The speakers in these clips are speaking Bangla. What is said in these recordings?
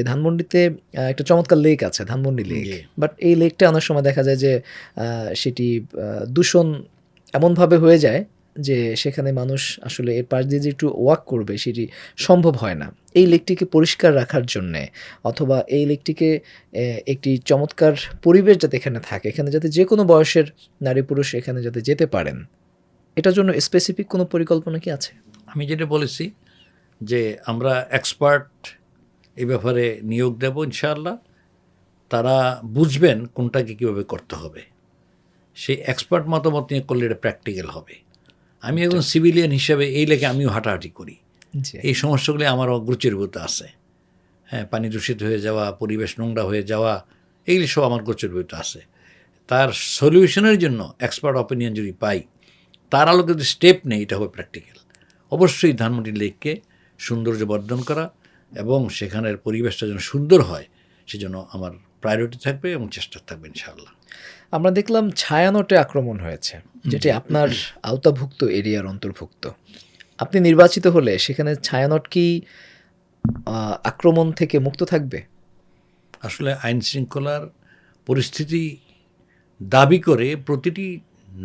ধানমন্ডিতে একটা চমৎকার লেক আছে, ধানমন্ডি লেক। জি। বাট এই লেকটা অনেক সময় দেখা যায় যে সেটি দূষণ এমনভাবে হয়ে যায় যে সেখানে মানুষ আসলে এর পাশ দিয়ে যে একটু ওয়াক করবে সেটি সম্ভব হয় না। এই লেকটিকে পরিষ্কার রাখার জন্যে অথবা এই লেকটিকে একটি চমৎকার পরিবেশ যাতে এখানে থাকে, এখানে যাতে যেকোনো বয়সের নারী পুরুষ এখানে যাতে যেতে পারেন, এটার জন্য স্পেসিফিক কোনো পরিকল্পনা কি আছে? আমি যেটা বলেছি যে আমরা এক্সপার্ট এই ব্যাপারে নিয়োগ দেব ইনশাআল্লাহ। তারা বুঝবেন কোনটাকে কীভাবে করতে হবে, সেই এক্সপার্ট মতামত নিয়ে করলে এটা প্র্যাকটিক্যাল হবে। আমি একজন সিভিলিয়ান হিসেবে এই লেগে আমিও হাঁটাহাঁটি করি, জি, এই সমস্যাগুলি আমার গোচরভূত আছে। হ্যাঁ, পানি দূষিত হয়ে যাওয়া, পরিবেশ নোংরা হয়ে যাওয়া, এইগুলি সব আমার গোচরভূত আছে। তার সলিউশনের জন্য এক্সপার্ট অপিনিয়ন যদি পাই, তার আলোকে যদি স্টেপ নেই, এটা হবে প্র্যাকটিক্যাল। অবশ্যই ধানমন্ডি লেককে সৌন্দর্য বর্ধন করা এবং সেখানের পরিবেশটা যেন সুন্দর হয়, সেজন্য আমার প্রায়োরিটি থাকবে এবং চেষ্টা থাকবে ইনশাআল্লাহ। আমরা দেখলাম ছায়ানটে আক্রমণ হয়েছে, যেটি আপনার আওতাভুক্ত এরিয়ার অন্তর্ভুক্ত। আপনি নির্বাচিত হলে সেখানে ছায়ানট কি আক্রমণ থেকে মুক্ত থাকবে? আসলে আইন শৃঙ্খলার পরিস্থিতি দাবি করে প্রতিটি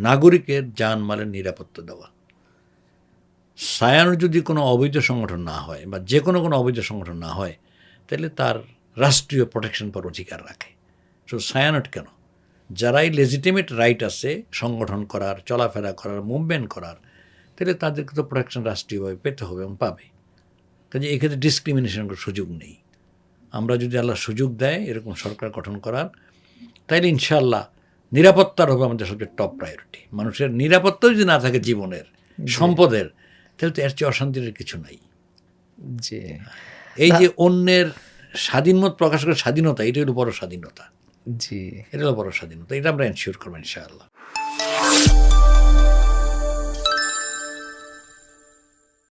নাগরিকের জানমালের নিরাপত্তা দেওয়া। ছায়ানট যদি কোনো অবৈধ সংগঠন না হয় বা যে কোনো অবৈধ সংগঠন না হয়, তাহলে তার রাষ্ট্রীয় প্রোটেকশন পাওয়ার অধিকার রাখে। সো ছায়ানট কেন, যারাই লেজিটিমেট রাইট আছে সংগঠন করার, চলাফেরা করার, মুভমেন্ট করার, তাহলে তাদেরকে তো প্রোটেকশন রাষ্ট্রীয়ভাবে পেতে হবে এবং পাবে। কাজে এক্ষেত্রে ডিসক্রিমিনেশন করার সুযোগ নেই। আমরা যদি আল্লাহ সুযোগ দেয় এরকম সরকার গঠন করার, তাইলে ইনশাআল্লাহ নিরাপত্তার হবে আমাদের সবচেয়ে টপ প্রায়োরিটি। মানুষের নিরাপত্তা যদি না থাকে জীবনের, সম্পদের, তাহলে তো এর চেয়ে অশান্তির কিছু নাই। জি, এই যে অন্যের স্বাধীন মত প্রকাশ করার স্বাধীনতা, এটা হলো বড় স্বাধীনতা। জি। এটা হলো বড় স্বাধীনতা, এটা আমরা এনশিওর করবো ইনশাআল্লাহ।